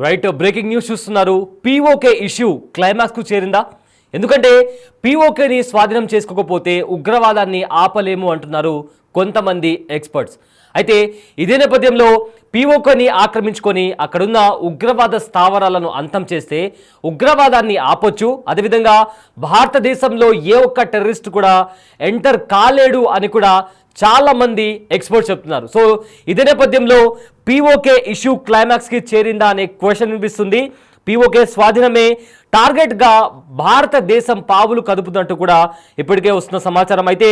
Right, breaking news చూస్తున్నారు. PoK issue క్లైమాక్స్కు చేరిందా? ఎందుకంటే పీఓకేని స్వాధీనం చేసుకోకపోతే ఉగ్రవాదాన్ని ఆపలేము అంటున్నారు కొంతమంది ఎక్స్పర్ట్స్. అయితే ఇదే నేపథ్యంలో పీఓకేని ఆక్రమించుకొని అక్కడున్న ఉగ్రవాద స్థావరాలను అంతం చేస్తే ఉగ్రవాదాన్ని ఆపొచ్చు. అదేవిధంగా భారతదేశంలో ఏ ఒక్క టెర్రరిస్ట్ కూడా ఎంటర్ కాలేడు అని కూడా చాలా మంది ఎక్స్పర్ట్స్ చెప్తున్నారు. సో ఇదే నేపథ్యంలో పీఓకే ఇష్యూ క్లైమాక్స్కి చేరిందా అనే క్వశ్చన్ వినిపిస్తుంది. పీఓకే స్వాధీనమే టార్గెట్గా భారతదేశం పావులు కదుపుతున్నట్టు కూడా ఇప్పటికే వస్తున్న సమాచారం. అయితే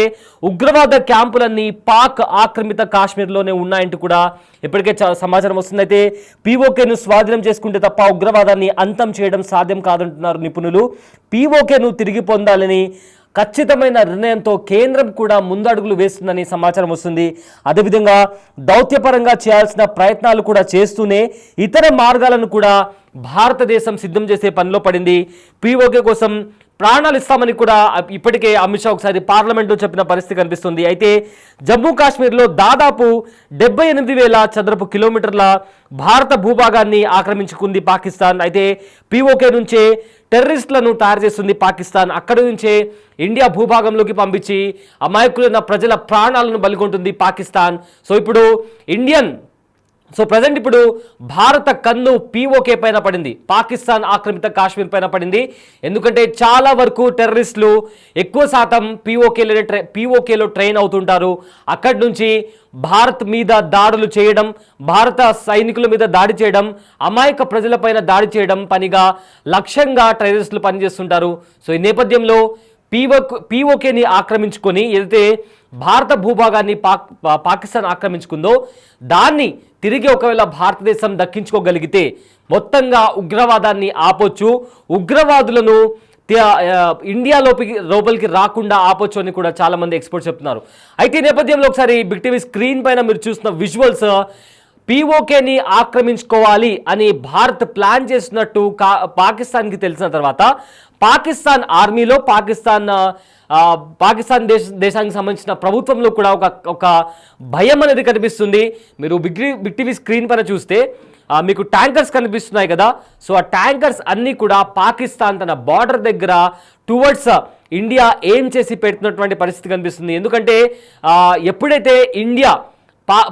ఉగ్రవాద క్యాంపులన్నీ పాక్ ఆక్రమిత కాశ్మీర్లోనే ఉన్నాయంటూ కూడా ఇప్పటికే సమాచారం వస్తుంది. అయితే పీఓకేను స్వాధీనం చేసుకుంటే తప్ప ఉగ్రవాదాన్ని అంతం చేయడం సాధ్యం కాదంటున్నారు నిపుణులు. పీఓకేను తిరిగి పొందాలని ఖచ్చితమైన నిర్ణయంతో కేంద్రం కూడా ముందడుగులు వేస్తుందని సమాచారం వస్తుంది. అదేవిధంగా దౌత్యపరంగా చేయాల్సిన ప్రయత్నాలు కూడా చేస్తూనే ఇతర మార్గాలను కూడా భారతదేశం సిద్ధం చేసే పనిలో పడింది. పీఓకే కోసం ప్రాణాలు ఇస్తామని కూడా ఇప్పటికే అమిత్ షా ఒకసారి పార్లమెంట్లో చెప్పిన పరిస్థితి కనిపిస్తుంది. అయితే జమ్మూ కాశ్మీర్లో దాదాపు 78,000 చదరపు కిలోమీటర్ల భారత భూభాగాన్ని ఆక్రమించుకుంది పాకిస్తాన్. అయితే పీఓకే నుంచే టెర్రరిస్టులను తయారు చేస్తుంది పాకిస్తాన్. అక్కడి నుంచే ఇండియా భూభాగంలోకి పంపించి అమాయకులైన ప్రజల ప్రాణాలను బలిగొంటుంది పాకిస్తాన్. సో ప్రజెంట్ ఇప్పుడు భారత కన్ను పీఓకే పైన పడింది, పాకిస్తాన్ ఆక్రమిత కాశ్మీర్ పైన పడింది. ఎందుకంటే చాలా వరకు టెర్రరిస్టులు ఎక్కువ శాతం పీఓకేలో ట్రైన్ అవుతుంటారు. అక్కడి నుంచి భారత్ మీద దాడులు చేయడం, భారత సైనికుల మీద దాడి చేయడం, అమాయక ప్రజలపైన దాడి చేయడం పనిగా లక్ష్యంగా టెర్రరిస్టులు పనిచేస్తుంటారు. సో ఈ నేపథ్యంలో పీఓకేని ఆక్రమించుకొని ఏదైతే భారత భూభాగాన్ని పాకిస్తాన్ ఆక్రమించుకుందో దాన్ని తిరిగి ఒకవేళ భారతదేశం దక్కించుకోగలిగితే మొత్తంగా ఉగ్రవాదాన్ని ఆపొచ్చు, ఉగ్రవాదులను ఇండియా లోపలికి రాకుండా ఆపొచ్చు అని కూడా చాలా మంది ఎక్స్పర్ట్స్ చెప్తున్నారు. అయితే ఈ నేపథ్యంలో ఒకసారి బిగ్ టీవీ స్క్రీన్ పైన మీరు చూస్తున్న విజువల్స్ పీఓకేని ఆక్రమించుకోవాలి అని భారత్ ప్లాన్ చేసినట్టు పాకిస్తాన్కి తెలిసిన తర్వాత పాకిస్తాన్ ఆర్మీలో పాకిస్తాన్ దేశానికి సంబంధించిన ప్రభుత్వంలో కూడా ఒక భయం అనేది కనిపిస్తుంది. మీరు బిగ్ టీవీ స్క్రీన్ పైన చూస్తే మీకు ట్యాంకర్స్ కనిపిస్తున్నాయి కదా. సో ఆ ట్యాంకర్స్ అన్నీ కూడా పాకిస్తాన్ తన బార్డర్ దగ్గర టువర్డ్స్ ఇండియా ఏం చేసి పెడుతున్నటువంటి పరిస్థితి కనిపిస్తుంది. ఎందుకంటే ఎప్పుడైతే ఇండియా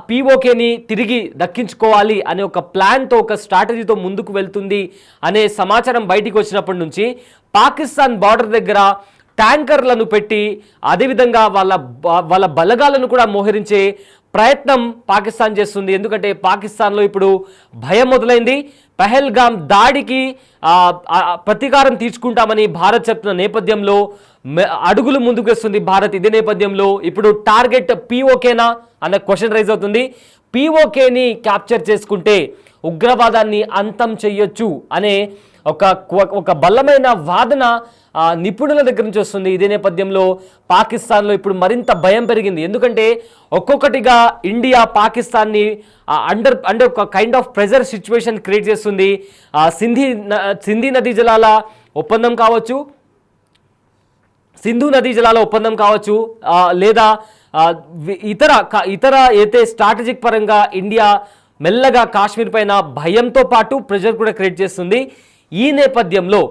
పీఓకేని తిరిగి దక్కించుకోవాలి అనే ఒక ప్లాన్తో, ఒక స్ట్రాటజీతో ముందుకు వెళ్తుంది అనే సమాచారం బయటికి వచ్చినప్పటి నుంచి పాకిస్తాన్ బార్డర్ దగ్గర ట్యాంకర్లను పెట్టి అదేవిధంగా వాళ్ళ బలగాలను కూడా మోహరించే ప్రయత్నం పాకిస్తాన్ చేస్తుంది. ఎందుకంటే పాకిస్తాన్లో ఇప్పుడు భయం మొదలైంది. పహల్గామ్ దాడికి ప్రతీకారం తీర్చుకుంటామని భారత్ చెప్తున్న నేపథ్యంలో అడుగులు ముందుకు వేస్తుంది భారత్. ఇదే నేపథ్యంలో ఇప్పుడు టార్గెట్ పీఓకేనా అన్న క్వశ్చన్ రైజ్ అవుతుంది. పీఓకేని క్యాప్చర్ చేసుకుంటే ఉగ్రవాదాన్ని అంతం చెయ్యొచ్చు అనే ఒక బలమైన వాదన నిపుణుల దగ్గర నుంచి వస్తుంది. ఇదే నేపథ్యంలో పాకిస్తాన్లో ఇప్పుడు మరింత భయం పెరిగింది. ఎందుకంటే ఒక్కొక్కటిగా ఇండియా పాకిస్తాన్ని అండర్ ఒక kind of pressure situation create చేస్తుంది. సింధు నదీ జలాల ఒప్పందం కావచ్చు, లేదా ఇతర అయితే స్ట్రాటజిక్ పరంగా ఇండియా మెల్లగా కాశ్మీర్ పైన భయంతో పాటు ప్రెజర్ కూడా క్రియేట్ చేస్తుంది. ఈ నేపథ్యంలో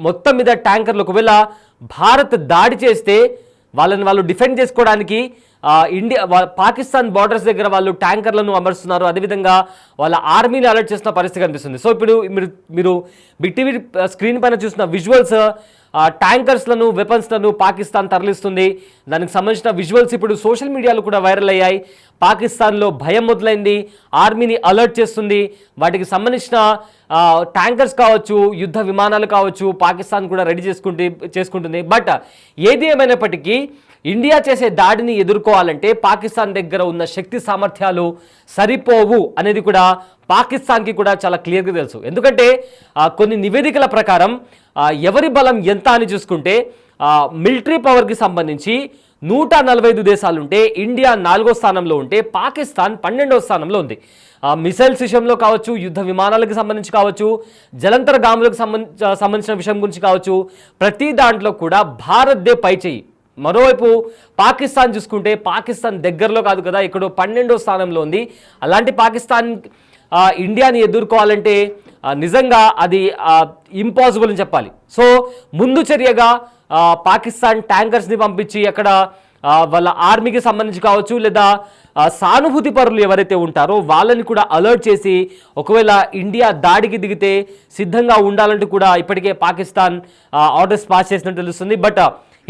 మొత్తం మీద ట్యాంకర్లు ఒకవేళ భారత్ దాడి చేస్తే వాళ్ళు డిఫెండ్ చేసుకోవడానికి పాకిస్తాన్ బార్డర్స్ దగ్గర వాళ్ళు ట్యాంకర్లను అమరుస్తున్నారు. అదేవిధంగా వాళ్ళ ఆర్మీని అలర్ట్ చేస్తున్న పరిస్థితి కనిపిస్తుంది. సో ఇప్పుడు మీరు బిగ్ టీవీ స్క్రీన్ పైన చూసిన విజువల్స్ ట్యాంకర్స్లను, వెపన్స్లను పాకిస్తాన్ తరలిస్తుంది. దానికి సంబంధించిన విజువల్స్ ఇప్పుడు సోషల్ మీడియాలో కూడా వైరల్ అయ్యాయి. పాకిస్తాన్లో భయం మొదలైంది, ఆర్మీని అలర్ట్ చేస్తుంది. వాటికి సంబంధించిన ట్యాంకర్స్ కావచ్చు, యుద్ధ విమానాలు కావచ్చు, పాకిస్తాన్ కూడా రెడీ చేసుకుంటుంది. బట్ ఏది ఏమైనప్పటికీ ఇండియా చేసే దాడిని ఎదుర్కోవాలంటే పాకిస్తాన్ దగ్గర ఉన్న శక్తి సామర్థ్యాలు సరిపోవు అనేది కూడా పాకిస్తాన్కి కూడా చాలా క్లియర్గా తెలుసు. ఎందుకంటే కొన్ని నివేదికల ప్రకారం ఎవరి బలం ఎంత అని చూసుకుంటే మిలిటరీ పవర్కి సంబంధించి 145 దేశాలుంటే ఇండియా 4వ స్థానంలో ఉంటే పాకిస్తాన్ 12వ స్థానంలో ఉంది. మిసైల్స్ విషయంలో కావచ్చు, యుద్ధ విమానాలకు సంబంధించి కావచ్చు, జలంతర్గాములకు సంబంధించిన విషయం గురించి కావచ్చు, ప్రతి దాంట్లో కూడా భారత్దే పై చేయి. మరోవైపు పాకిస్తాన్ చూసుకుంటే పాకిస్తాన్ దగ్గరలో కాదు కదా, ఇక్కడ 12వ స్థానంలో ఉంది. అలాంటి పాకిస్తాన్ ఇండియాని ఎదుర్కోవాలంటే నిజంగా అది ఇంపాసిబుల్ అని చెప్పాలి. సో ముందు చర్యగా పాకిస్తాన్ ట్యాంకర్స్ని పంపించి అక్కడ వాళ్ళ ఆర్మీకి సంబంధించి కావచ్చు, లేదా సానుభూతి పరులు ఎవరైతే ఉంటారో వాళ్ళని కూడా అలర్ట్ చేసి ఒకవేళ ఇండియా దాడికి దిగితే సిద్ధంగా ఉండాలంటూ కూడా ఇప్పటికే పాకిస్తాన్ ఆర్డర్స్ పాస్ చేసినట్టు తెలుస్తుంది. బట్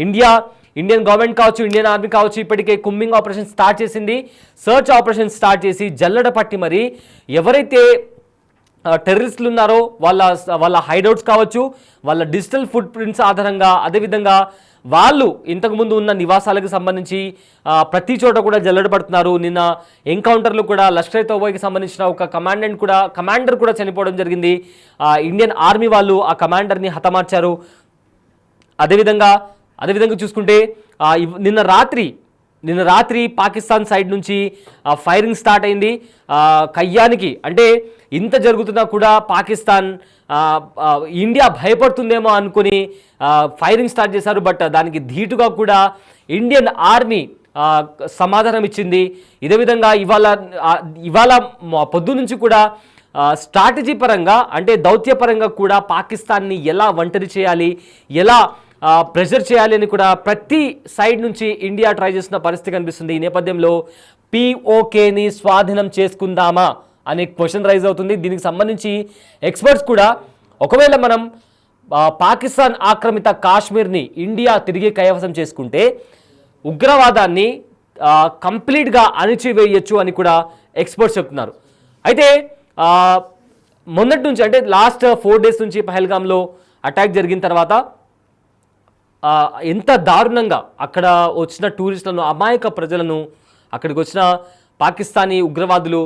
ఇండియన్ గవర్నమెంట్ కావచ్చు, ఇండియన్ ఆర్మీ కావచ్చు, ఇప్పటికే కుమ్మింగ్ ఆపరేషన్ స్టార్ట్ చేసింది. సర్చ్ ఆపరేషన్ స్టార్ట్ చేసి జల్లెడ పట్టి మరి ఎవరైతే టెర్రరిస్టులు ఉన్నారో వాళ్ళ హైడౌట్స్ కావచ్చు, వాళ్ళ డిజిటల్ ఫుట్ ప్రింట్స్ ఆధారంగా, అదేవిధంగా వాళ్ళు ఇంతకుముందు ఉన్న నివాసాలకు సంబంధించి ప్రతి చోట కూడా జల్లెడ పడుతున్నారు. నిన్న ఎన్కౌంటర్లు కూడా లష్కర్ తోబాకి సంబంధించిన ఒక కమాండర్ కూడా చనిపోవడం జరిగింది. ఇండియన్ ఆర్మీ వాళ్ళు ఆ కమాండర్ని హతమార్చారు. అదేవిధంగా చూసుకుంటే నిన్న రాత్రి పాకిస్తాన్ సైడ్ నుంచి ఫైరింగ్ స్టార్ట్ అయింది. కయ్యానికి అంటే ఇంత జరుగుతున్నా కూడా పాకిస్తాన్ ఇండియా భయపడుతుందేమో అనుకుని ఫైరింగ్ స్టార్ట్ చేశారు. బట్ దానికి ధీటుగా కూడా ఇండియన్ ఆర్మీ సమాధానం ఇచ్చింది. ఇదే విధంగా ఇవాళ పొద్దు నుంచి కూడా స్ట్రాటజీ పరంగా అంటే దౌత్యపరంగా కూడా పాకిస్తాన్ని ఎలా ఒంటరి చేయాలి, ఎలా ప్రెషర్ చేయాలి అని కూడా ప్రతి సైడ్ నుంచి ఇండియా ట్రై చేస్తున్న పరిస్థితి కనిపిస్తుంది. ఈ నేపథ్యంలో POKని స్వాధీనం చేసుకుందామా అనే క్వశ్చన్ రైజ్ అవుతుంది. దీనికి సంబంధించి ఎక్స్పర్ట్స్ కూడా ఒకవేళ మనం పాకిస్తాన్ ఆక్రమిత కాశ్మీర్ని ఇండియా తిరిగి కైవసం చేసుకుంటే ఉగ్రవాదాన్ని కంప్లీట్గా అణిచివేయచ్చు అని కూడా ఎక్స్పర్ట్స్ చెప్తున్నారు. అయితే మొన్నటి నుంచి అంటే లాస్ట్ 4 days నుంచి పహల్గామ్లో అటాక్ జరిగిన తర్వాత ఎంత దారుణంగా అక్కడ వచ్చిన టూరిస్టులను, అమాయక ప్రజలను, అక్కడికి వచ్చిన పాకిస్తానీ ఉగ్రవాదులు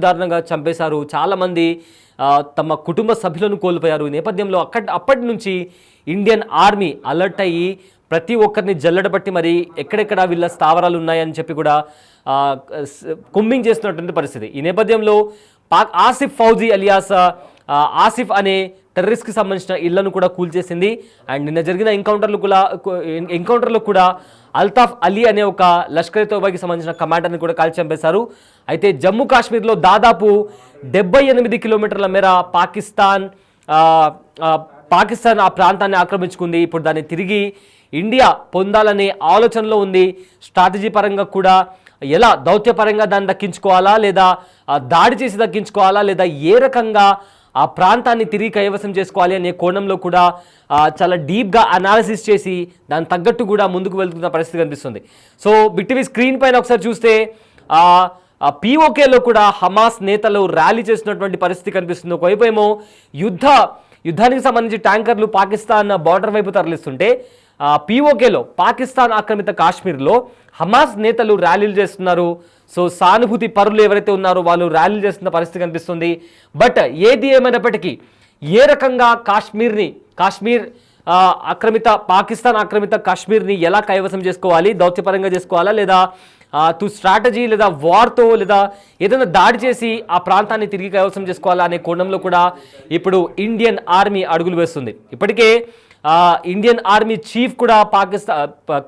దారుణంగా చంపేశారు. చాలామంది తమ కుటుంబ సభ్యులను కోల్పోయారు. ఈ నేపథ్యంలో అప్పటి నుంచి ఇండియన్ ఆర్మీ అలర్ట్ అయ్యి ప్రతి ఒక్కరిని జల్లెడబట్టి మరి ఎక్కడెక్కడ వీళ్ళ స్థావరాలు ఉన్నాయని చెప్పి కూడా కుమ్మింగ్ చేస్తున్నటువంటి పరిస్థితి. ఈ నేపథ్యంలో ఆసిఫ్ ఫౌజీ అలియాస్ ఆసిఫ్ అనే టెర్రరిస్ట్కి సంబంధించిన ఇళ్లను కూడా కూల్చేసింది. అండ్ నిన్న జరిగిన ఎన్కౌంటర్లో కూడా అల్తాఫ్ అలీ అనే ఒక లష్కర్ తోబాకి సంబంధించిన కమాండర్ని కూడా కాల్చి చంపేశారు. అయితే జమ్మూ కాశ్మీర్లో దాదాపు 78 కిలోమీటర్ల మేర పాకిస్తాన్ ఆ ప్రాంతాన్ని ఆక్రమించుకుంది. ఇప్పుడు దాన్ని తిరిగి ఇండియా పొందాలనే ఆలోచనలో ఉంది. స్ట్రాటజీ పరంగా కూడా ఎలా దౌత్యపరంగా దాన్ని దక్కించుకోవాలా, లేదా దాడి చేసి దక్కించుకోవాలా, లేదా ఏ రకంగా ఆ ప్రాంతాన్ని తిరిగి కైవసం చేసుకోవాలి అనే కోణంలో కూడా చాలా డీప్గా అనాలిసిస్ చేసి దాని తగ్గట్టు కూడా ముందుకు వెళ్తున్న పరిస్థితి కనిపిస్తుంది. సో బిట్టివి స్క్రీన్ పైన ఒకసారి చూస్తే POKలో కూడా హమాస్ నేతలు ర్యాలీ చేస్తున్నటువంటి పరిస్థితి కనిపిస్తుంది. ఒకవైపు ఏమో యుద్ధానికి సంబంధించి ట్యాంకర్లు పాకిస్తాన్ బార్డర్ వైపు తరలిస్తుంటే POKలో పాకిస్తాన్ ఆక్రమిత కాశ్మీర్లో హమాస్ నేతలు ర్యాలీలు చేస్తున్నారు. సో సానుభూతి పరులు ఎవరైతే ఉన్నారో వాళ్ళు ర్యాలీలు చేస్తున్న పరిస్థితి కనిపిస్తుంది. బట్ ఏది ఏమైనప్పటికీ ఏ రకంగా కాశ్మీర్ పాకిస్తాన్ ఆక్రమిత కాశ్మీర్ని ఎలా కైవసం చేసుకోవాలి, దౌత్యపరంగా చేసుకోవాలా, లేదా స్ట్రాటజీ లేదా వార్తో లేదా ఏదైనా దాడి చేసి ఆ ప్రాంతాన్ని తిరిగి కైవసం చేసుకోవాలా అనే కోణంలో కూడా ఇప్పుడు ఇండియన్ ఆర్మీ అడుగులు వేస్తుంది. ఇప్పటికే ఇండియన్ ఆర్మీ చీఫ్ కూడా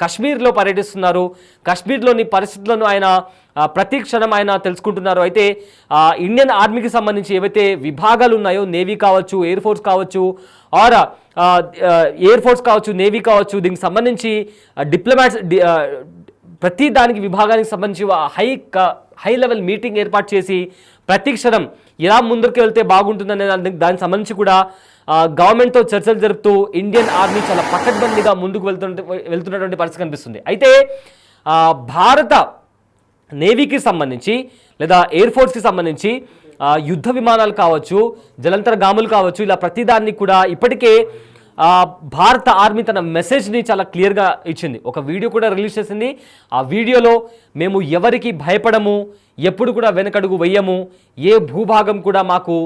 కాశ్మీర్లో పర్యటిస్తున్నారు. కాశ్మీర్లోని పరిస్థితులను ఆయన ప్రతి క్షణం ఆయన తెలుసుకుంటున్నారు. అయితే ఇండియన్ ఆర్మీకి సంబంధించి ఏవైతే విభాగాలు ఉన్నాయో, నేవీ కావచ్చు, ఎయిర్ ఫోర్స్ కావచ్చు, నేవీ కావచ్చు, దీనికి సంబంధించి డిప్లొమాట్స్ ప్రతి దానికి విభాగానికి సంబంధించి హై లెవెల్ మీటింగ్ ఏర్పాటు చేసి ప్రతి క్షణం ఎలా ముందుకు వెళ్తే బాగుంటుందనే దానికి సంబంధించి కూడా గవర్నమెంట్తో చర్చలు జరుపుతూ ఇండియన్ ఆర్మీ చాలా పకడ్బందీగా ముందుకు వెళ్తున్నటువంటి పరిస్థితి కనిపిస్తుంది. అయితే భారత నేవీకి సంబంధించి లేదా ఎయిర్ ఫోర్స్కి సంబంధించి యుద్ధ విమానాలు కావచ్చు, జలంతర్గాములు కావచ్చు, ఇలా ప్రతిదాన్ని కూడా ఇప్పటికే భారత ఆర్మీ తన మెసేజ్ని చాలా క్లియర్గా ఇచ్చింది. ఒక వీడియో కూడా రిలీజ్ చేసింది. ఆ వీడియోలో మేము ఎవరికి భయపడము, ఎప్పుడు కూడా వెనకడుగు వెయ్యము, ఏ భూభాగం కూడా మాకు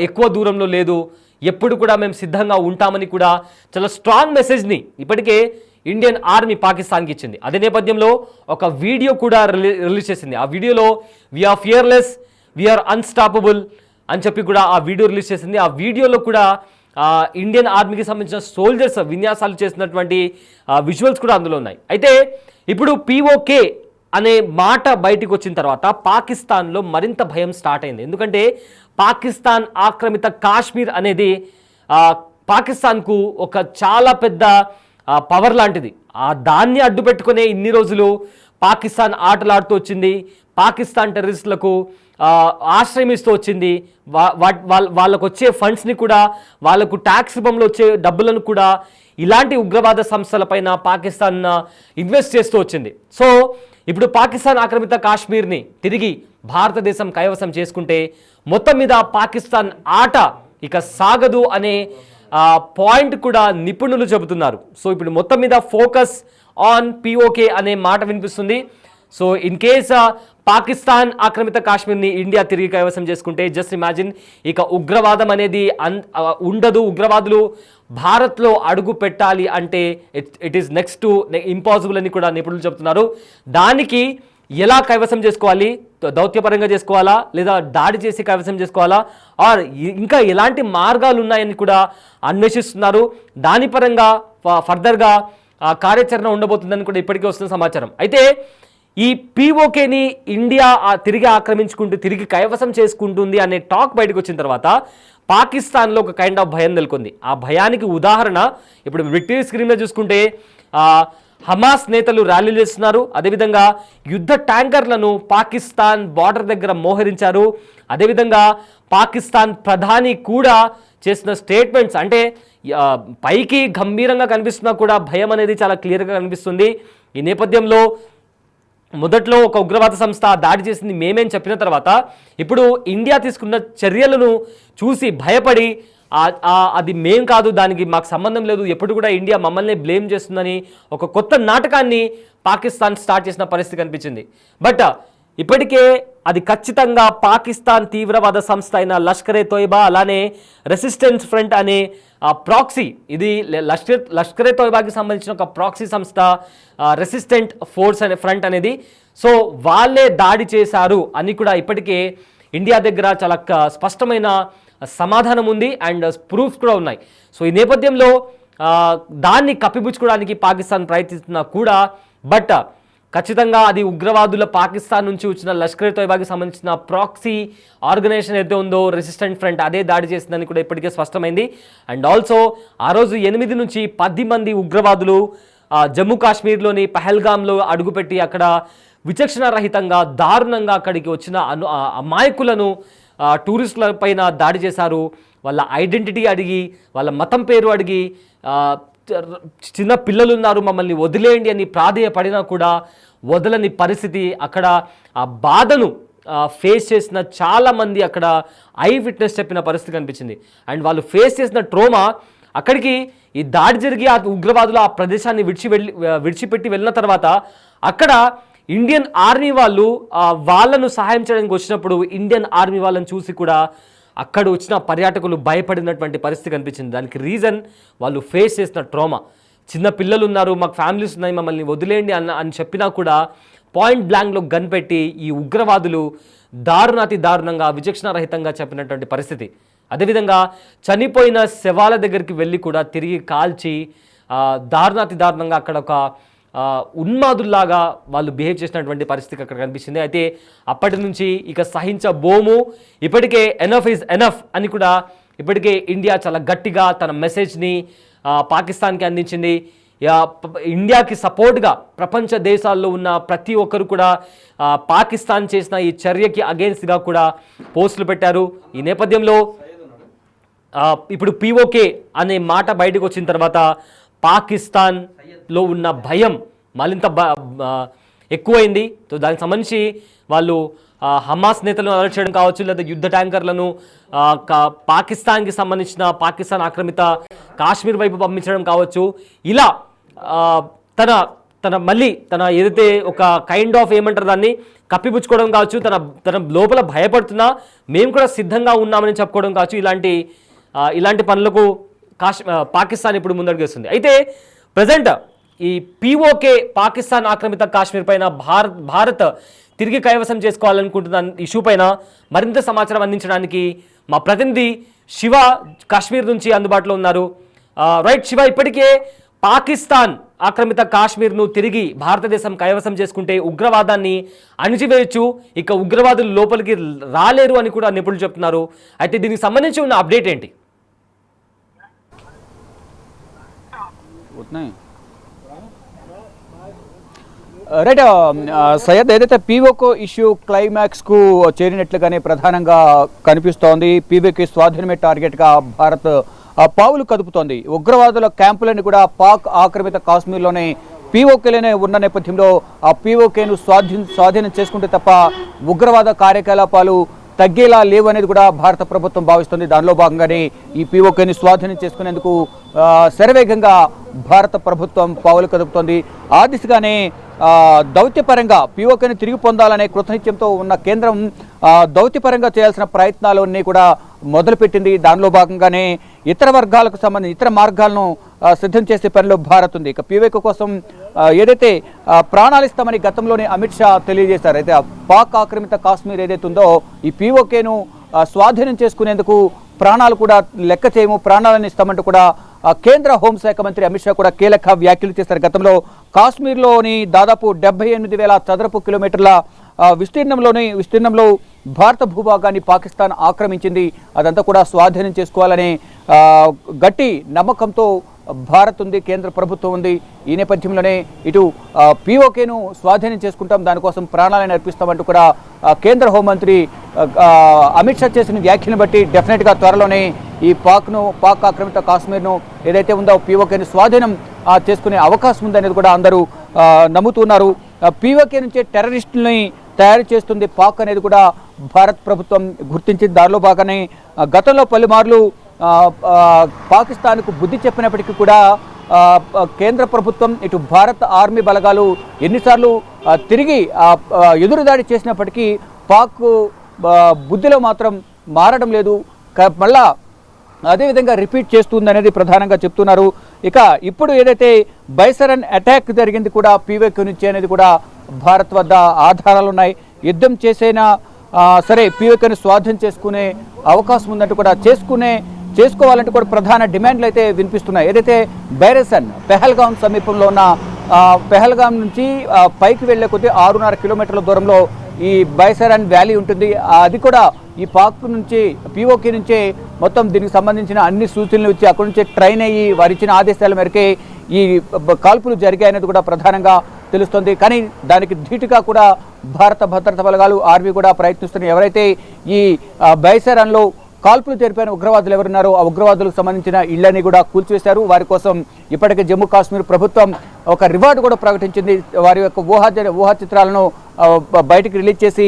ఎక్కువ దూరంలో లేదు, ఎప్పుడు కూడా మేము సిద్ధంగా ఉంటామని కూడా చాలా స్ట్రాంగ్ మెసేజ్ని ఇప్పటికే ఇండియన్ ఆర్మీ పాకిస్తాన్కి ఇచ్చింది. అదే నేపథ్యంలో ఒక వీడియో కూడా రిలీజ్ చేసింది. ఆ వీడియోలో వీఆర్ ఫియర్లెస్, వీఆర్ అన్స్టాపబుల్ అని చెప్పి కూడా ఆ వీడియో రిలీజ్ చేసింది. ఆ వీడియోలో కూడా ఇండియన్ ఆర్మీకి సంబంధించిన సోల్జర్స్ విన్యాసాలు చేసినటువంటి విజువల్స్ కూడా అందులో ఉన్నాయి. అయితే ఇప్పుడు POK అనే మాట బయటికి వచ్చిన తర్వాత పాకిస్తాన్లో మరింత భయం స్టార్ట్ అయింది. ఎందుకంటే పాకిస్తాన్ ఆక్రమిత కాశ్మీర్ అనేది పాకిస్తాన్కు ఒక చాలా పెద్ద పవర్ లాంటిది. దాన్ని అడ్డు పెట్టుకునే ఇన్ని రోజులు పాకిస్తాన్ ఆటలాడుతూ వచ్చింది, పాకిస్తాన్ టెర్రరిస్టులకు ఆశ్రయం ఇస్తూ వచ్చింది. వాళ్ళకు వచ్చే ఫండ్స్ని కూడా, వాళ్ళకు ట్యాక్స్ రూపంలో వచ్చే డబ్బులను కూడా ఇలాంటి ఉగ్రవాద సంస్థలపైన పాకిస్తాన్ ఇన్వెస్ట్ చేస్తూ వచ్చింది. సో ఇప్పుడు పాకిస్తాన్ ఆక్రమిత కాశ్మీర్ని తిరిగి భారతదేశం కైవసం చేసుకుంటే మొత్తం మీద పాకిస్తాన్ ఆట ఇక సాగదు అనే పాయింట్ కూడా నిపుణులు చెబుతున్నారు. సో ఇప్పుడు మొత్తం మీద ఫోకస్ ఆన్ పిఓకే అనే మాట వినిపిస్తుంది. సో ఇన్ కేస్ పాకిస్తాన్ ఆక్రమిత కాశ్మీర్ని ఇండియా తిరిగి కైవసం చేసుకుంటే జస్ట్ ఇమాజిన్, ఇక ఉగ్రవాదం అనేది ఉండదు. ఉగ్రవాదులు భారత్లో అడుగు పెట్టాలి అంటే it is next to impossible అని కూడా నిపుణులు చెబుతున్నారు. దానికి ఎలా కైవసం చేసుకోవాలి, దౌత్యపరంగా చేసుకోవాలా లేదా దాడి చేసి కైవసం చేసుకోవాలా, ఆర్ ఇంకా ఎలాంటి మార్గాలు ఉన్నాయని కూడా అన్వేషిస్తున్నారు. దాని పరంగా ఫర్దర్గా కార్యాచరణ ఉండబోతుందని కూడా ఇప్పటికే వస్తున్న సమాచారం. అయితే ఈ పిఓకేని ఇండియా తిరిగి ఆక్రమించుకుంటూ తిరిగి కైవసం చేసుకుంటుంది అనే టాక్ బయటకు వచ్చిన తర్వాత పాకిస్తాన్లో ఒక కైండ్ ఆఫ్ భయం నెలకొంది. ఆ భయానికి ఉదాహరణ ఇప్పుడు విక్టరీ స్క్రీన్లో చూసుకుంటే హమాస్ నేతలు ర్యాలీలు చేస్తున్నారు. అదేవిధంగా యుద్ధ ట్యాంకర్లను పాకిస్తాన్ బార్డర్ దగ్గర మోహరించారు. అదేవిధంగా పాకిస్తాన్ ప్రధాని కూడా చేసిన స్టేట్మెంట్స్ అంటే పైకి గంభీరంగా కనిపిస్తున్నా కూడా భయం అనేది చాలా క్లియర్గా కనిపిస్తుంది. ఈ నేపథ్యంలో మొదట్లో ఒక ఉగ్రవాద సంస్థ దాడి చేసింది మేమేం చెప్పిన తర్వాత ఇప్పుడు ఇండియా తీసుకున్న చర్యలను చూసి భయపడి అది మేం కాదు, దానికి మాకు సంబంధం లేదు, ఎప్పుడు కూడా ఇండియా మమ్మల్ని బ్లేమ్ చేస్తుందని ఒక కొత్త నాటకాన్ని పాకిస్తాన్ స్టార్ట్ చేసిన పరిస్థితి కనిపించింది. బట్ ఇప్పటికే అది ఖచ్చితంగా పాకిస్తాన్ తీవ్రవాద సంస్థ అయిన లష్కరే తోయిబా, అలానే రెసిస్టెన్స్ ఫ్రంట్ అనే ప్రాక్సీ, ఇది లష్కరే తోయిబాకి సంబంధించిన ఒక ప్రాక్సీ సంస్థ రెసిస్టెంట్ ఫోర్స్ అనే ఫ్రంట్ అనేది. సో వాళ్ళే దాడి చేశారు అని కూడా ఇప్పటికే ఇండియా దగ్గర చాలా స్పష్టమైన సమాధానం ఉంది అండ్ ప్రూఫ్స్ కూడా ఉన్నాయి. సో ఈ నేపథ్యంలో దాన్ని కప్పిపుచ్చుకోవడానికి పాకిస్తాన్ ప్రయత్నిస్తున్నా కూడా బట్ ఖచ్చితంగా అది ఉగ్రవాదుల పాకిస్తాన్ నుంచి వచ్చిన లష్కరే తోయిబాకి సంబంధించిన ప్రాక్సీ ఆర్గనైజేషన్ ఏదైతే ఉందో రెసిస్టెంట్ ఫ్రంట్ అదే దాడి చేసిందని కూడా ఇప్పటికే స్పష్టమైంది. అండ్ ఆల్సో ఆ రోజు 8 నుంచి 10 మంది ఉగ్రవాదులు జమ్మూ కాశ్మీర్లోని పహల్గామ్లో అడుగుపెట్టి అక్కడ విచక్షణ రహితంగా దారుణంగా అక్కడికి వచ్చిన అమాయకులను టూరిస్టుల పైన దాడి చేశారు. వాళ్ళ ఐడెంటిటీ అడిగి, వాళ్ళ మతం పేరు అడిగి, చిన్న పిల్లలు ఉన్నారు మమ్మల్ని వదిలేయండి అని ప్రాధేయపడినా కూడా వదలని పరిస్థితి. అక్కడ ఆ బాధను ఫేస్ చేసిన చాలామంది అక్కడ ఐ విట్నెస్ చెప్పిన పరిస్థితి కనిపించింది. అండ్ వాళ్ళు ఫేస్ చేసిన ట్రోమా, అక్కడికి ఈ దాడి జరిగి ఆ ఉగ్రవాదులు ఆ ప్రదేశాన్ని విడిచిపెట్టి వెళ్ళిన తర్వాత అక్కడ ఇండియన్ ఆర్మీ వాళ్ళు వాళ్ళను సహాయం చేయడానికి వచ్చినప్పుడు ఇండియన్ ఆర్మీ వాళ్ళని చూసి కూడా అక్కడ వచ్చిన పర్యాటకులు భయపడినటువంటి పరిస్థితి కనిపించింది. దానికి రీజన్ వాళ్ళు ఫేస్ చేసిన ట్రోమా. చిన్న పిల్లలు ఉన్నారు, మాకు ఫ్యామిలీస్ ఉన్నాయి, మమ్మల్ని వదిలేయండి అని చెప్పినా కూడా పాయింట్ బ్లాంక్లో గన్ పెట్టి ఈ ఉగ్రవాదులు దారుణాతి దారుణంగా విచక్షణ రహితంగా చెప్పినటువంటి పరిస్థితి. అదేవిధంగా చనిపోయిన శవాల దగ్గరికి వెళ్ళి కూడా తిరిగి కాల్చి దారుణాతి దారుణంగా అక్కడ ఒక ఉన్మాదుల్లాగా వాళ్ళు బిహేవ్ చేసినటువంటి పరిస్థితి అక్కడ కనిపించింది. అయితే అప్పటి నుంచి ఇక సహించబోము, ఇప్పటికే ఎనఫ్ ఈజ్ ఎనఫ్ అని కూడా ఇప్పటికే ఇండియా చాలా గట్టిగా తన మెసేజ్ని పాకిస్తాన్కి అందించింది. ఇండియాకి సపోర్ట్గా ప్రపంచ దేశాల్లో ఉన్న ప్రతి ఒక్కరు కూడా పాకిస్తాన్ చేసిన ఈ చర్యకి అగేన్స్ట్గా కూడా పోస్టులు పెట్టారు. ఈ నేపథ్యంలో ఇప్పుడు పిఓకే అనే మాట బయటకు వచ్చిన తర్వాత పాకిస్తాన్లో ఉన్న భయం మరింత ఎక్కువైంది. సో దానికి సంబంధించి వాళ్ళు హమాస్ నేతలను అరెస్ట్ చేయడం కావచ్చు, లేదా యుద్ధ ట్యాంకర్లను పాకిస్తాన్కి సంబంధించిన పాకిస్తాన్ ఆక్రమిత కాశ్మీర్ వైపు పంపించడం కావచ్చు. ఇలా తన ఏదైతే ఒక కైండ్ ఆఫ్ ఏమంటారు దాన్ని కప్పిపుచ్చుకోవడం కావచ్చు, తన లోపల భయపడుతున్నా మేము కూడా సిద్ధంగా ఉన్నామని చెప్పుకోవడం కావచ్చు. ఇలాంటి పనులకు పాకిస్తాన్ ఇప్పుడు ముందడుగేస్తుంది. అయితే ప్రజెంట్ ఈ పిఓకే పాకిస్తాన్ ఆక్రమిత కాశ్మీర్ పైన భారత్ తిరిగి కైవసం చేసుకోవాలనుకుంటున్న ఇష్యూ పైన మరింత సమాచారం అందించడానికి మా ప్రతినిధి శివ కాశ్మీర్ నుంచి అందుబాటులో ఉన్నారు. రైట్ శివ, ఇప్పటికే పాకిస్తాన్ ఆక్రమిత కాశ్మీర్ను తిరిగి భారతదేశం కైవసం చేసుకుంటే ఉగ్రవాదాన్ని అణిచివేయచ్చు, ఇక ఉగ్రవాదులు లోపలికి రాలేరు అని కూడా నిపుణులు చెప్తున్నారు. అయితే దీనికి సంబంధించి ఉన్న అప్డేట్ ఏంటి? రైట్ సయ్యద్, ఏదైతే పీఓకే ఇష్యూ క్లైమాక్స్కు చేరినట్లుగానే ప్రధానంగా కనిపిస్తోంది. పీఓకే స్వాధీనమే టార్గెట్గా భారత్ పావులు కదుపుతోంది. ఉగ్రవాదుల క్యాంపులను కూడా పాక్ ఆక్రమిత కాశ్మీర్లోనే పీఓకేలోనే ఉన్న నేపథ్యంలో ఆ పీఓకేను స్వాధీనం చేసుకుంటే తప్ప ఉగ్రవాద కార్యకలాపాలు తగ్గేలా లేవు అనేది కూడా భారత ప్రభుత్వం భావిస్తుంది. దానిలో భాగంగానే ఈ పీఓకేని స్వాధీనం చేసుకునేందుకు శరవేగంగా భారత ప్రభుత్వం పావులు కదుపుతోంది. ఆ దిశగానే దౌత్యపరంగా పీఓకేని తిరిగి పొందాలనే కృతనిశ్చయంతో ఉన్న కేంద్రం దౌత్యపరంగా చేయాల్సిన ప్రయత్నాలన్నీ కూడా మొదలుపెట్టింది. దానిలో భాగంగానే ఇతర వర్గాలకు సంబంధించి ఇతర మార్గాలను సిద్ధం చేసే పనిలో భారత్ ఉంది. ఇక పీఓకే కోసం ఏదైతే ప్రాణాలు ఇస్తామని గతంలోనే అమిత్ షా తెలియజేశారు. అయితే పాక్ ఆక్రమిత కాశ్మీర్ ఏదైతే ఉందో ఈ పీఓకేను స్వాధీనం చేసుకునేందుకు ప్రాణాలు కూడా లెక్క చేయము, ప్రాణాలను ఇస్తామంటూ కూడా కేంద్ర హోంశాఖ మంత్రి అమిత్ షా కూడా కీలక వ్యాఖ్యలు చేశారు. గతంలో కాశ్మీర్లోని దాదాపు 78,000 చదరపు కిలోమీటర్ల విస్తీర్ణంలో భారత భూభాగాన్ని పాకిస్తాన్ ఆక్రమించింది. అదంతా కూడా స్వాధీనం చేసుకోవాలనే గట్టి నమ్మకంతో భారత్ ఉంది, కేంద్ర ప్రభుత్వం ఉంది. ఈ నేపథ్యంలోనే ఇటు పీఓకేను స్వాధీనం చేసుకుంటాం, దానికోసం ప్రాణాలను అర్పిస్తామంటూ కూడా కేంద్ర హోంమంత్రి అమిత్ షా చేసిన వ్యాఖ్యను బట్టి డెఫినెట్గా త్వరలోనే ఈ పాక్ ఆక్రమిత కాశ్మీర్ను ఏదైతే ఉందో పీఓకేను స్వాధీనం చేసుకునే అవకాశం ఉందనేది కూడా అందరూ నమ్ముతున్నారు. పీఓకే నుంచే టెర్రరిస్టులని తయారు చేస్తుంది పాక్ అనేది కూడా భారత్ ప్రభుత్వం గుర్తించింది. దానిలో భాగంగానే గతంలో పలుమార్లు పాకిస్తాన్కు బుద్ధి చెప్పినప్పటికీ కూడా కేంద్ర ప్రభుత్వం ఇటు భారత్ ఆర్మీ బలగాలు ఎన్నిసార్లు తిరిగి ఎదురుదాడి చేసినప్పటికీ పాక్ బుద్ధిలో మాత్రం మారడం లేదు, మళ్ళా అదేవిధంగా రిపీట్ చేస్తుంది అనేది ప్రధానంగా చెప్తున్నారు. ఇక ఇప్పుడు ఏదైతే బైసరన్ అటాక్ జరిగింది కూడా పీఓకే నుంచి అనేది కూడా భారత్ వద్ద ఆధారాలు ఉన్నాయి. యుద్ధం చేసైనా సరే పీఓకేను స్వాధీనం చేసుకునే అవకాశం ఉందంటూ కూడా చేసుకోవాలంటూ కూడా ప్రధాన డిమాండ్లు అయితే వినిపిస్తున్నాయి. ఏదైతే బైరసన్ పెహల్గాం సమీపంలో ఉన్న పెహల్గాం నుంచి పైకి వెళ్లే కొద్దీ 6.5 కిలోమీటర్ల దూరంలో ఈ బైసరన్ వ్యాలీ ఉంటుంది. అది కూడా ఈ పాక్ నుంచి పీఓకే నుంచే మొత్తం దీనికి సంబంధించిన అన్ని సూచనలు ఇచ్చి అక్కడి నుంచే ట్రైన్ అయ్యి వారిచ్చిన ఆదేశాల మేరకే ఈ కాల్పులు జరిగాయనేది కూడా ప్రధానంగా తెలుస్తుంది. కానీ దానికి ధీటుగా కూడా భారత భద్రతా బలగాలు ఆర్మీ కూడా ప్రయత్నిస్తున్నాయి. ఎవరైతే ఈ బైసరన్లో కాల్పులు జరిపిన ఉగ్రవాదులు ఎవరున్నారో ఆ ఉగ్రవాదులకు సంబంధించిన ఇళ్లని కూడా కూల్చివేశారు. వారి కోసం ఇప్పటికే జమ్మూ కాశ్మీర్ ప్రభుత్వం ఒక రివార్డు కూడా ప్రకటించింది. వారి యొక్క ఊహా చిత్రాలను బయటికి రిలీజ్ చేసి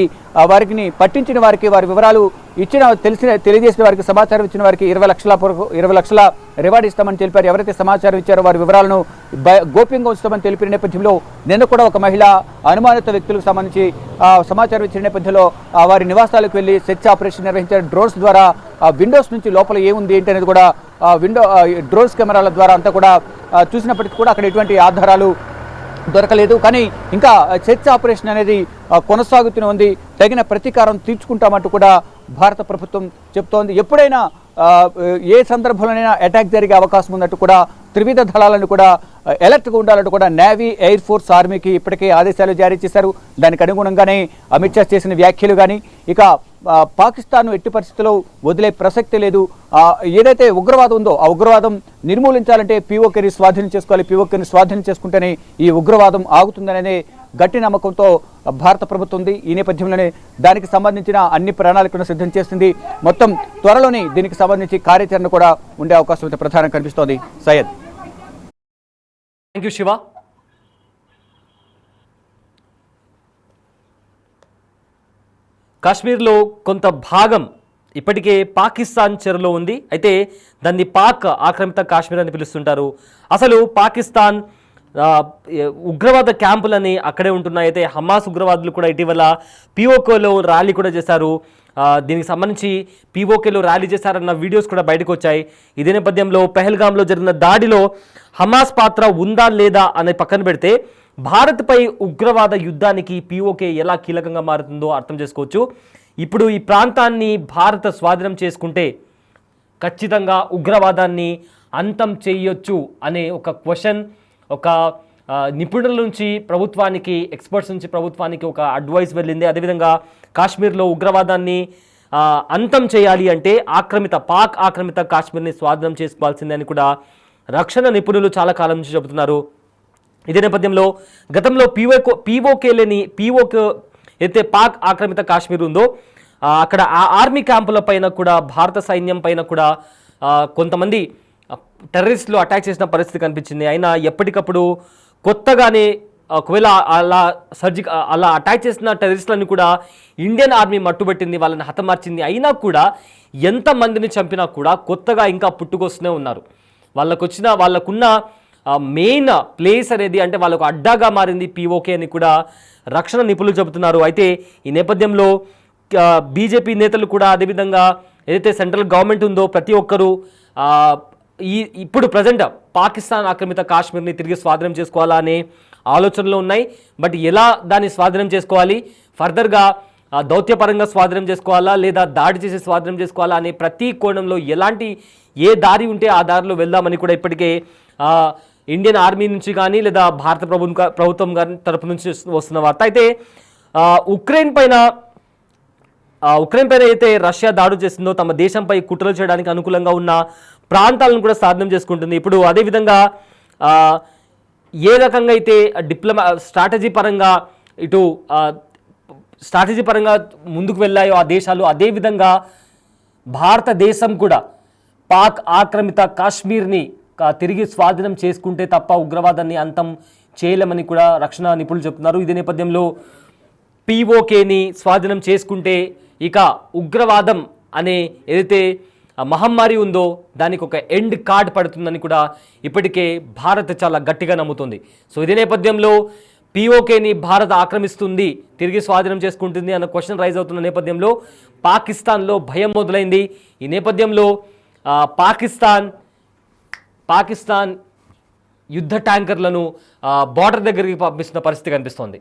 వారికి పట్టించిన వారికి వారి వివరాలు తెలియజేసిన వారికి సమాచారం ఇచ్చిన వారికి 20 లక్షల రివార్డు ఇస్తామని తెలిపారు. ఎవరైతే సమాచారం ఇచ్చారో వారి వివరాలను గోప్యంగా ఉంచుతామని తెలిపిన నేపథ్యంలో నిన్న కూడా ఒక మహిళ అనుమానిత వ్యక్తులకు సంబంధించి సమాచారం ఇచ్చిన నేపథ్యంలో వారి నివాసాలకు వెళ్లి సెర్చ్ ఆపరేషన్ నిర్వహించారు. డ్రోన్స్ ద్వారా విండోస్ నుంచి లోపల ఏముంది ఏంటి అనేది కూడా డ్రోన్స్ కెమెరాల ద్వారా అంతా కూడా చూసినప్పటికీ కూడా అక్కడ ఎటువంటి ఆధారాలు దొరకలేదు. కానీ ఇంకా సెర్చ్ ఆపరేషన్ అనేది కొనసాగుతూనే ఉంది. తగిన ప్రతీకారం తీర్చుకుంటామంటూ కూడా భారత ప్రభుత్వం చెప్తోంది. ఎప్పుడైనా ఏ సందర్భంలోనైనా అటాక్ జరిగే అవకాశం ఉన్నట్టు కూడా త్రివిధ దళాలను కూడా అలర్ట్గా ఉండాలంటూ కూడా నేవీ, ఎయిర్ ఫోర్స్, ఆర్మీకి ఇప్పటికే ఆదేశాలు జారీ చేశారు. దానికి అనుగుణంగానే అమిత్ షా చేసిన వ్యాఖ్యలు కానీ ఇక పాకిస్తాన్ ఎట్టి పరిస్థితుల్లో వదిలే ప్రసక్తి లేదు. ఏదైతే ఉగ్రవాదం ఉందో ఆ ఉగ్రవాదం నిర్మూలించాలంటే పీఓకేని స్వాధీనం చేసుకోవాలి. పీఓకేని స్వాధీనం చేసుకుంటేనే ఈ ఉగ్రవాదం ఆగుతుందనే గట్టి నమ్మకంతో భారత ప్రభుత్వం ఉంది. ఈ నేపథ్యంలోనే దానికి సంబంధించిన అన్ని ప్రణాళికలను సిద్ధం చేస్తుంది. మొత్తం త్వరలోనే దీనికి సంబంధించి కార్యాచరణ కూడా ఉండే అవకాశం అయితే ప్రధానం కనిపిస్తోంది. Syed, thank you Shiva. కాశ్మీర్లో కొంత భాగం ఇప్పటికే పాకిస్తాన్ చెరలో ఉంది. అయితే దాన్ని పాక్ ఆక్రమిత కాశ్మీర్ అని పిలుస్తుంటారు. అసలు పాకిస్తాన్ ఉగ్రవాద క్యాంపులని అక్కడే ఉంటున్నాయి. అయితే హమాస్ ఉగ్రవాదులు కూడా ఇటీవల పీఓకేలో ర్యాలీ కూడా చేశారు. దీనికి సంబంధించి పీఓకేలో ర్యాలీ చేశారన్న వీడియోస్ కూడా బయటకు వచ్చాయి. ఇదే నేపథ్యంలో పెహల్గాంలో జరిగిన దాడిలో హమాస్ పాత్ర ఉందా లేదా అనే పక్కన పెడితే భారత్పై ఉగ్రవాద యుద్ధానికి పీఓకే ఎలా కీలకంగా మారుతుందో అర్థం చేసుకోవచ్చు. ఇప్పుడు ఈ ప్రాంతాన్ని భారత స్వాధీనం చేసుకుంటే ఖచ్చితంగా ఉగ్రవాదాన్ని అంతం చేయొచ్చు అనే ఒక క్వశ్చన్, ఒక నిపుణుల నుంచి ప్రభుత్వానికి, ఎక్స్పర్ట్స్ నుంచి ప్రభుత్వానికి ఒక అడ్వైస్ వెళ్ళింది. అదేవిధంగా కాశ్మీర్లో ఉగ్రవాదాన్ని అంతం చేయాలి అంటే పాక్ ఆక్రమిత కాశ్మీర్ని స్వాధీనం చేసుకోవాల్సిందే అని కూడా రక్షణ నిపుణులు చాలా కాలం నుంచి చెబుతున్నారు. ఇదే నేపథ్యంలో గతంలో పీఓకే అయితే పాక్ ఆక్రమిత కాశ్మీర్ ఉందో అక్కడ ఆ ఆర్మీ క్యాంపుల పైన కూడా, భారత సైన్యం పైన కూడా కొంతమంది టెర్రరిస్టులు అటాక్ చేసిన పరిస్థితి కనిపించింది. అయినా ఎప్పటికప్పుడు కొత్తగానే ఒకవేళ అలా అటాక్ చేసిన టెర్రరిస్టులను కూడా ఇండియన్ ఆర్మీ మట్టుబెట్టింది, వాళ్ళని హతమార్చింది. అయినా కూడా ఎంతమందిని చంపినా కూడా కొత్తగా ఇంకా పుట్టుకొస్తూనే ఉన్నారు. వాళ్ళకున్న మెయిన్ ప్లేస్ అనేది, అంటే వాళ్ళకు అడ్డాగా మారింది పీఓకే అని కూడా రక్షణ నిపుణులు చెబుతున్నారు. అయితే ఈ నేపథ్యంలో బీజేపీ నేతలు కూడా, అదేవిధంగా ఏదైతే సెంట్రల్ గవర్నమెంట్ ఉందో ప్రతి ఒక్కరూ ఇప్పుడు ప్రజెంట్ పాకిస్తాన్ ఆక్రమిత కాశ్మీర్ని తిరిగి స్వాధీనం చేసుకోవాలా అనే ఆలోచనలు ఉన్నాయి. బట్ ఎలా దాన్ని స్వాధీనం చేసుకోవాలి, ఫర్దర్గా దౌత్యపరంగా స్వాధీనం చేసుకోవాలా లేదా దాడి చేసి స్వాధీనం చేసుకోవాలా అనే ప్రతి కోణంలో ఏ దారి ఉంటే ఆ దారిలో వెళ్దామని కూడా ఇప్పటికే ఇండియన్ ఆర్మీ నుంచి కానీ లేదా భారత ప్రభుత్వం కానీ తరపు నుంచి వస్తున్న వార్త. అయితే ఉక్రెయిన్ పైన అయితే రష్యా దాడులు చేసిందో తమ దేశంపై కుట్రలు చేయడానికి అనుకూలంగా ఉన్న ప్రాంతాలను కూడా స్వాధీనం చేసుకుంటుంది. ఇప్పుడు అదేవిధంగా ఏ రకంగా అయితే స్ట్రాటజీ పరంగా ముందుకు వెళ్ళాయో ఆ దేశాలు, అదేవిధంగా భారతదేశం కూడా పాక్ ఆక్రమిత కాశ్మీర్ని తిరిగి స్వాధీనం చేసుకుంటే తప్ప ఉగ్రవాదాన్ని అంతం చేయలేమని కూడా రక్షణ నిపుణులు చెప్తున్నారు. ఇదే నేపథ్యంలో పీఓకేని స్వాధీనం చేసుకుంటే ఇక ఉగ్రవాదం అనే ఏదైతే మహమ్మారి ఉందో దానికి ఒక ఎండ్ కార్డ్ పడుతుందని కూడా ఇప్పటికే భారత్ చాలా గట్టిగా నమ్ముతుంది. సో ఇదే నేపథ్యంలో పీఓకేని భారత్ ఆక్రమిస్తుంది, తిరిగి స్వాధీనం చేసుకుంటుంది అన్న క్వశ్చన్ రైజ్ అవుతున్న నేపథ్యంలో పాకిస్తాన్లో భయం మొదలైంది. ఈ నేపథ్యంలో పాకిస్తాన్ యుద్ధ ట్యాంకర్లను బార్డర్ దగ్గరికి పంపిస్తున్న పరిస్థితి కనిపిస్తోంది.